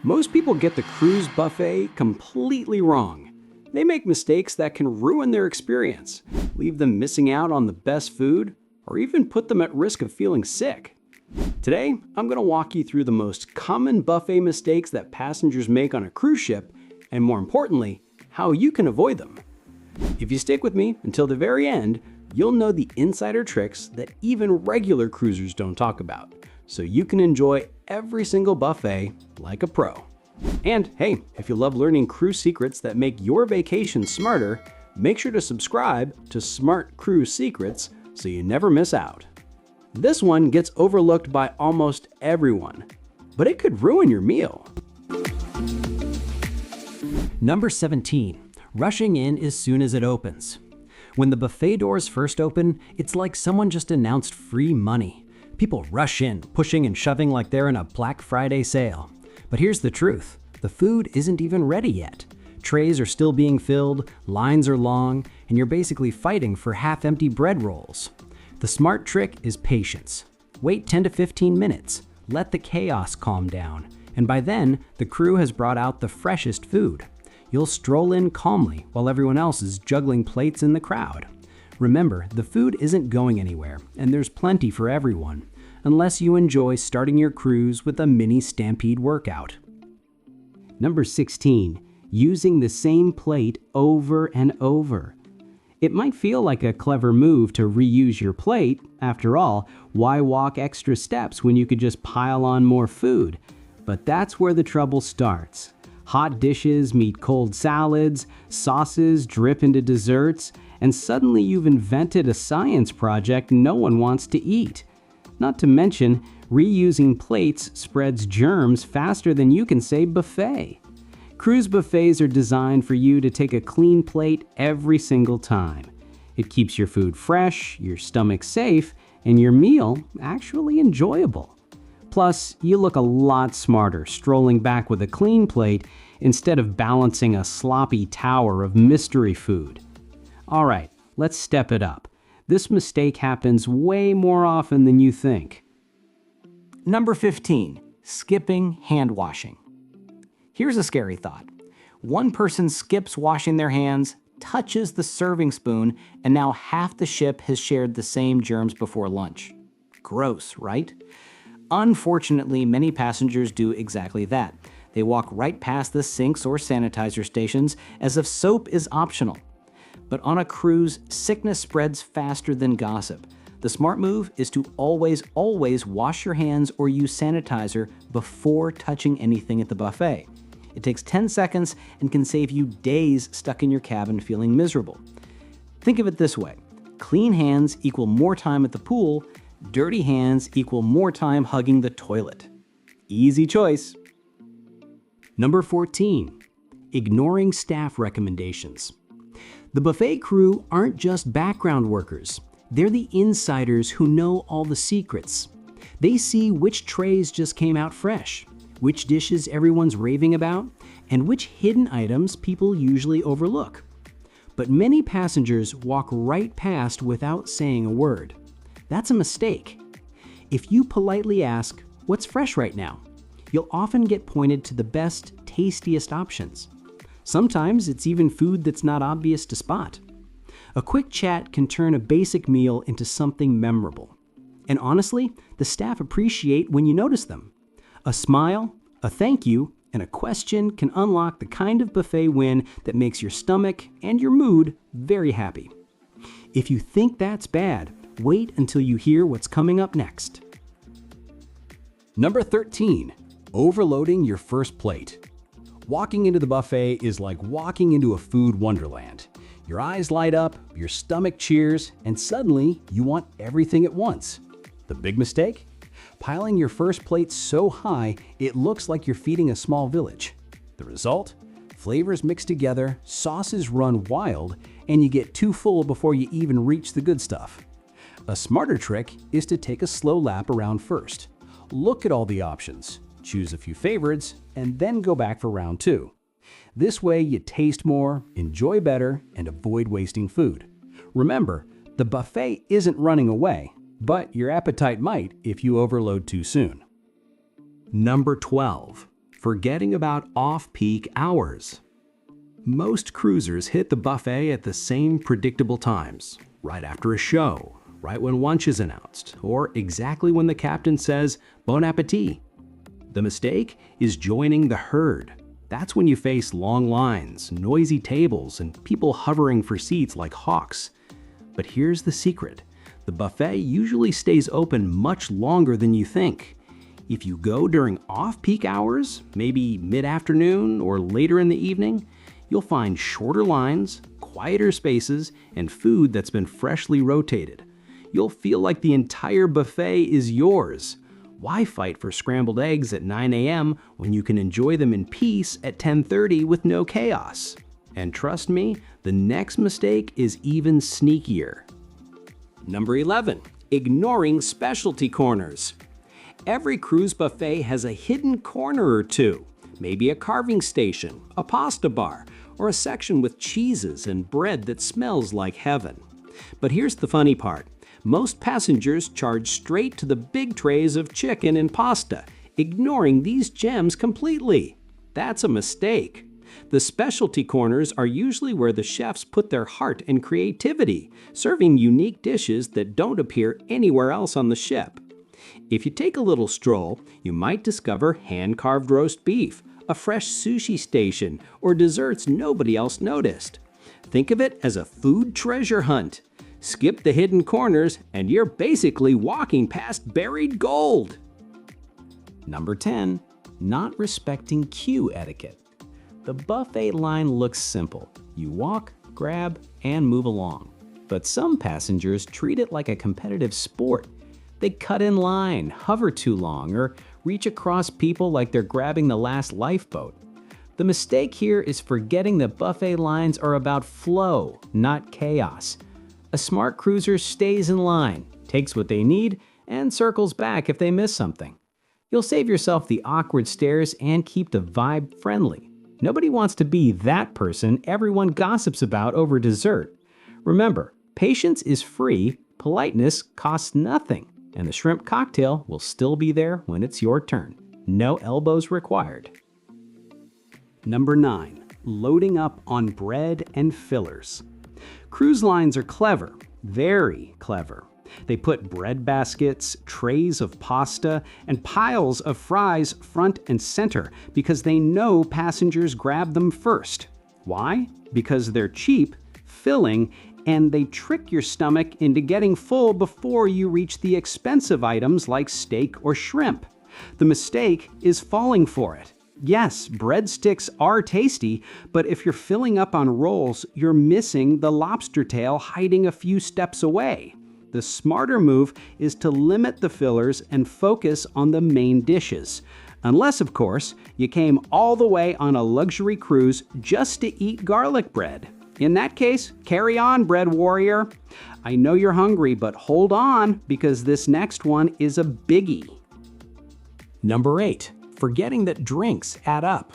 Most people get the cruise buffet completely wrong. They make mistakes that can ruin their experience, leave them missing out on the best food, or even put them at risk of feeling sick. Today, I'm going to walk you through the most common buffet mistakes that passengers make on a cruise ship, and more importantly, how you can avoid them. If you stick with me until the very end, you'll know the insider tricks that even regular cruisers don't talk about, so you can enjoy every single buffet like a pro. And hey, if you love learning cruise secrets that make your vacation smarter, make sure to subscribe to Smart Cruise Secrets so you never miss out. This one gets overlooked by almost everyone, but it could ruin your meal. Number 17. Rushing in as soon as it opens. When the buffet doors first open, it's like someone just announced free money. People rush in, pushing and shoving like they're in a Black Friday sale. But here's the truth. The food isn't even ready yet. Trays are still being filled, lines are long, and you're basically fighting for half-empty bread rolls. The smart trick is patience. Wait 10 to 15 minutes. Let the chaos calm down. And by then, the crew has brought out the freshest food. You'll stroll in calmly while everyone else is juggling plates in the crowd. Remember, the food isn't going anywhere, and there's plenty for everyone, unless you enjoy starting your cruise with a mini stampede workout. Number 16. Using the same plate over and over. It might feel like a clever move to reuse your plate. After all, why walk extra steps when you could just pile on more food? But that's where the trouble starts. Hot dishes meet cold salads, sauces drip into desserts, and suddenly you've invented a science project no one wants to eat. Not to mention, reusing plates spreads germs faster than you can say buffet. Cruise buffets are designed for you to take a clean plate every single time. It keeps your food fresh, your stomach safe, and your meal actually enjoyable. Plus, you look a lot smarter strolling back with a clean plate instead of balancing a sloppy tower of mystery food. All right, let's step it up. This mistake happens way more often than you think. Number 15. Skipping hand washing. Here's a scary thought. One person skips washing their hands, touches the serving spoon, and now half the ship has shared the same germs before lunch. Gross, right? Unfortunately, many passengers do exactly that. They walk right past the sinks or sanitizer stations as if soap is optional. But on a cruise, sickness spreads faster than gossip. The smart move is to always wash your hands or use sanitizer before touching anything at the buffet. It takes 10 seconds and can save you days stuck in your cabin feeling miserable. Think of it this way. Clean hands equal more time at the pool. Dirty hands equal more time hugging the toilet. Easy choice. Number 14. Ignoring staff recommendations. The buffet crew aren't just background workers. They're the insiders who know all the secrets. They see which trays just came out fresh, which dishes everyone's raving about, and which hidden items people usually overlook. But many passengers walk right past without saying a word. That's a mistake. If you politely ask, "What's fresh right now?" you'll often get pointed to the best, tastiest options. Sometimes it's even food that's not obvious to spot. A quick chat can turn a basic meal into something memorable. And honestly, the staff appreciate when you notice them. A smile, a thank you, and a question can unlock the kind of buffet win that makes your stomach and your mood very happy. If you think that's bad, wait until you hear what's coming up next. Number 13. Overloading your first plate. Walking into the buffet is like walking into a food wonderland. Your eyes light up, your stomach cheers, and suddenly you want everything at once. The big mistake? Piling your first plate so high it looks like you're feeding a small village. The result? Flavors mix together, sauces run wild, and you get too full before you even reach the good stuff. A smarter trick is to take a slow lap around first. Look at all the options, choose a few favorites, and then go back for round 2. This way you taste more, enjoy better, and avoid wasting food. Remember, the buffet isn't running away, but your appetite might if you overload too soon. Number 12. Forgetting about off-peak hours. Most cruisers hit the buffet at the same predictable times, right after a show, right when lunch is announced, or exactly when the captain says, "Bon appetit." The mistake is joining the herd. That's when you face long lines, noisy tables, and people hovering for seats like hawks. But here's the secret. The buffet usually stays open much longer than you think. If you go during off-peak hours, maybe mid-afternoon or later in the evening, you'll find shorter lines, quieter spaces, and food that's been freshly rotated. You'll feel like the entire buffet is yours. Why fight for scrambled eggs at 9 a.m. when you can enjoy them in peace at 10:30 with no chaos? And trust me, the next mistake is even sneakier. Number 11, ignoring specialty corners. Every cruise buffet has a hidden corner or two, maybe a carving station, a pasta bar, or a section with cheeses and bread that smells like heaven. But here's the funny part. Most passengers charge straight to the big trays of chicken and pasta, ignoring these gems completely. That's a mistake. The specialty corners are usually where the chefs put their heart and creativity, serving unique dishes that don't appear anywhere else on the ship. If you take a little stroll, you might discover hand-carved roast beef, a fresh sushi station, or desserts nobody else noticed. Think of it as a food treasure hunt. Skip the hidden corners, and you're basically walking past buried gold. Number 10, not respecting queue etiquette. The buffet line looks simple. You walk, grab, and move along. But some passengers treat it like a competitive sport. They cut in line, hover too long, or reach across people like they're grabbing the last lifeboat. The mistake here is forgetting that buffet lines are about flow, not chaos. A smart cruiser stays in line, takes what they need, and circles back if they miss something. You'll save yourself the awkward stares and keep the vibe friendly. Nobody wants to be that person everyone gossips about over dessert. Remember, patience is free, politeness costs nothing, and the shrimp cocktail will still be there when it's your turn. No elbows required. Number 9, loading up on bread and fillers. Cruise lines are clever, very clever. They put bread baskets, trays of pasta, and piles of fries front and center because they know passengers grab them first. Why? Because they're cheap, filling, and they trick your stomach into getting full before you reach the expensive items like steak or shrimp. The mistake is falling for it. Yes, breadsticks are tasty, but if you're filling up on rolls, you're missing the lobster tail hiding a few steps away. The smarter move is to limit the fillers and focus on the main dishes. Unless, of course, you came all the way on a luxury cruise just to eat garlic bread. In that case, carry on, bread warrior. I know you're hungry, but hold on, because this next one is a biggie. Number 8. Forgetting that drinks add up.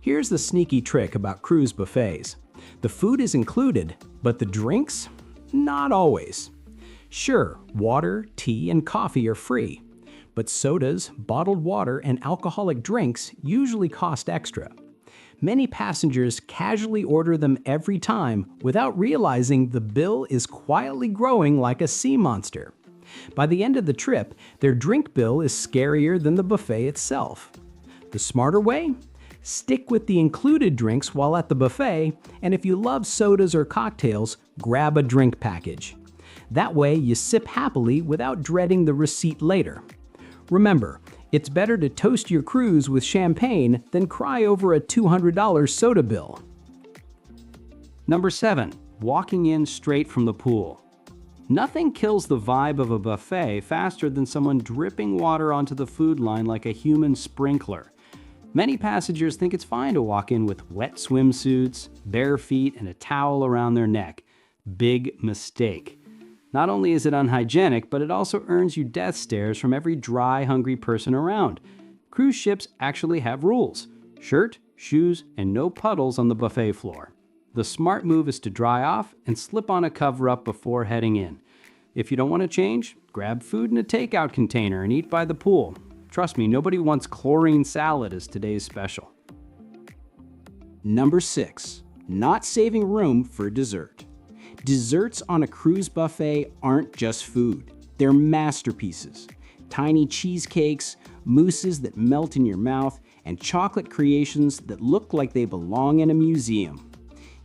Here's the sneaky trick about cruise buffets. The food is included, but the drinks? Not always. Sure, water, tea, and coffee are free, but sodas, bottled water, and alcoholic drinks usually cost extra. Many passengers casually order them every time without realizing the bill is quietly growing like a sea monster. By the end of the trip, their drink bill is scarier than the buffet itself. The smarter way? Stick with the included drinks while at the buffet, and if you love sodas or cocktails, grab a drink package. That way, you sip happily without dreading the receipt later. Remember, it's better to toast your cruise with champagne than cry over a $200 soda bill. Number 7, walking in straight from the pool. Nothing kills the vibe of a buffet faster than someone dripping water onto the food line like a human sprinkler. Many passengers think it's fine to walk in with wet swimsuits, bare feet, and a towel around their neck. Big mistake. Not only is it unhygienic, but it also earns you death stares from every dry, hungry person around. Cruise ships actually have rules: shirt, shoes, and no puddles on the buffet floor. The smart move is to dry off and slip on a cover-up before heading in. If you don't want to change, grab food in a takeout container and eat by the pool. Trust me, nobody wants chlorine salad as today's special. Number 6, not saving room for dessert. Desserts on a cruise buffet aren't just food. They're masterpieces. Tiny cheesecakes, mousses that melt in your mouth, and chocolate creations that look like they belong in a museum.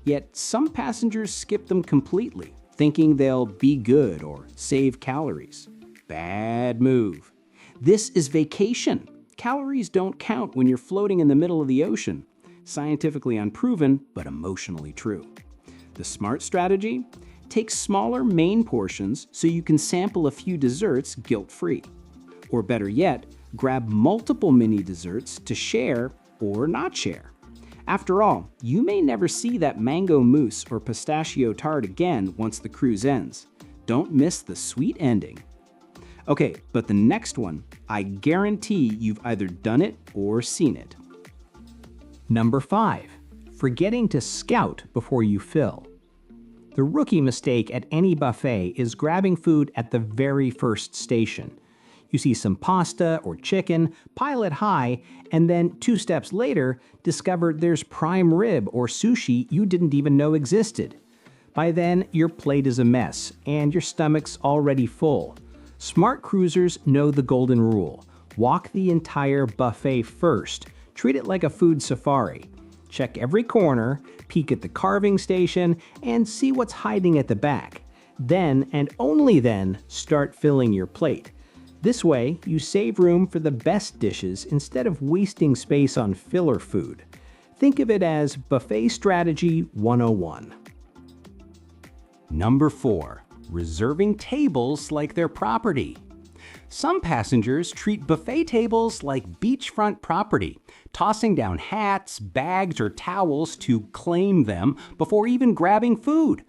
Yet some passengers skip them completely, thinking they'll be good or save calories. Bad move. This is vacation. Calories don't count when you're floating in the middle of the ocean. Scientifically unproven, but emotionally true. The smart strategy? Take smaller main portions so you can sample a few desserts guilt-free. Or better yet, grab multiple mini desserts to share or not share. After all, you may never see that mango mousse or pistachio tart again once the cruise ends. Don't miss the sweet ending. Okay, but the next one, I guarantee you've either done it or seen it. Number 5, forgetting to scout before you fill. The rookie mistake at any buffet is grabbing food at the very first station. You see some pasta or chicken, pile it high, and then 2 steps later, discover there's prime rib or sushi you didn't even know existed. By then, your plate is a mess, and your stomach's already full. Smart cruisers know the golden rule. Walk the entire buffet first. Treat it like a food safari. Check every corner, peek at the carving station, and see what's hiding at the back. Then, and only then, start filling your plate. This way, you save room for the best dishes instead of wasting space on filler food. Think of it as Buffet Strategy 101. Number 4, reserving tables like they're property. Some passengers treat buffet tables like beachfront property, tossing down hats, bags, or towels to claim them before even grabbing food.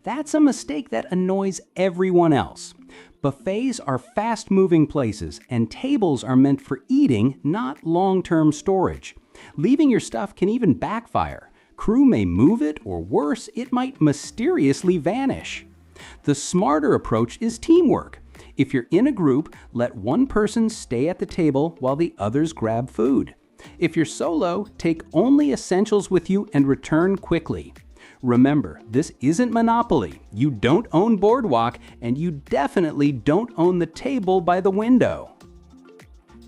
That's a mistake that annoys everyone else. Buffets are fast-moving places, and tables are meant for eating, not long-term storage. Leaving your stuff can even backfire. Crew may move it, or worse, it might mysteriously vanish. The smarter approach is teamwork. If you're in a group, let one person stay at the table while the others grab food. If you're solo, take only essentials with you and return quickly. Remember, this isn't Monopoly. You don't own Boardwalk, and you definitely don't own the table by the window.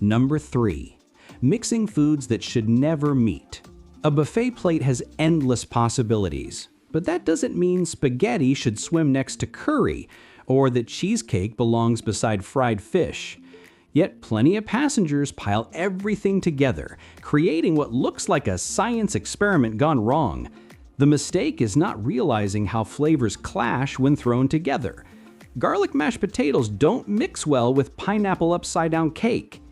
Number 3, mixing foods that should never meet. A buffet plate has endless possibilities, but that doesn't mean spaghetti should swim next to curry, or that cheesecake belongs beside fried fish. Yet plenty of passengers pile everything together, creating what looks like a science experiment gone wrong. The mistake is not realizing how flavors clash when thrown together. Garlic mashed potatoes don't mix well with pineapple upside-down cake.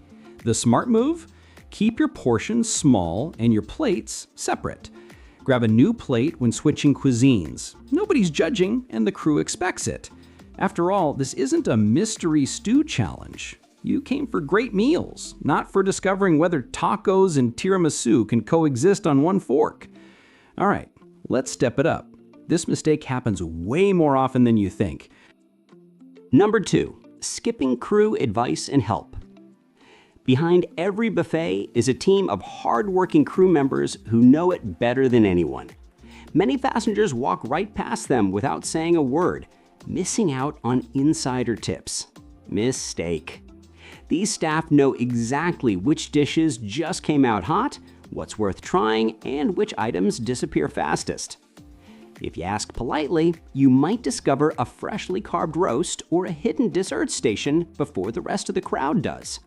The smart move? Keep your portions small and your plates separate. Grab a new plate when switching cuisines. Nobody's judging, and the crew expects it. After all, this isn't a mystery stew challenge. You came for great meals, not for discovering whether tacos and tiramisu can coexist on one fork. All right, let's step it up. This mistake happens way more often than you think. Number 2, skipping crew advice and help. Behind every buffet is a team of hard-working crew members who know it better than anyone. Many passengers walk right past them without saying a word, missing out on insider tips. Mistake. These staff know exactly which dishes just came out hot, what's worth trying, and which items disappear fastest. If you ask politely, you might discover a freshly carved roast or a hidden dessert station before the rest of the crowd does.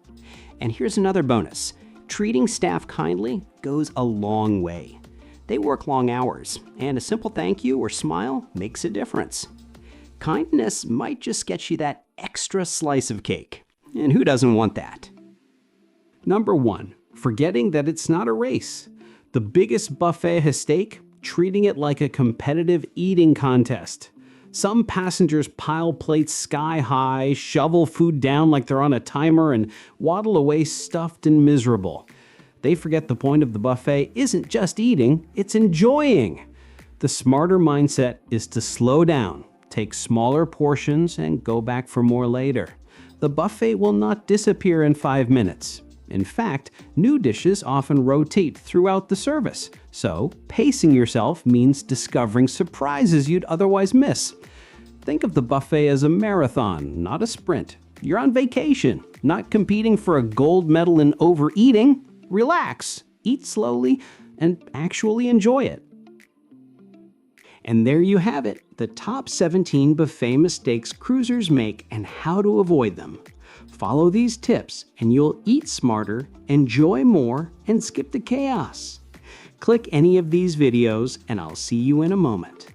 And here's another bonus. Treating staff kindly goes a long way. They work long hours, and a simple thank you or smile makes a difference. Kindness might just get you that extra slice of cake. And who doesn't want that? Number 1, forgetting that it's not a race. The biggest buffet mistake? Treating it like a competitive eating contest. Some passengers pile plates sky high, shovel food down like they're on a timer, and waddle away stuffed and miserable. They forget the point of the buffet isn't just eating, it's enjoying. The smarter mindset is to slow down, take smaller portions, and go back for more later. The buffet will not disappear in 5 minutes. In fact, new dishes often rotate throughout the service, so pacing yourself means discovering surprises you'd otherwise miss. Think of the buffet as a marathon, not a sprint. You're on vacation, not competing for a gold medal in overeating. Relax, eat slowly, and actually enjoy it. And there you have it, the top 17 buffet mistakes cruisers make and how to avoid them. Follow these tips and you'll eat smarter, enjoy more, and skip the chaos. Click any of these videos and I'll see you in a moment.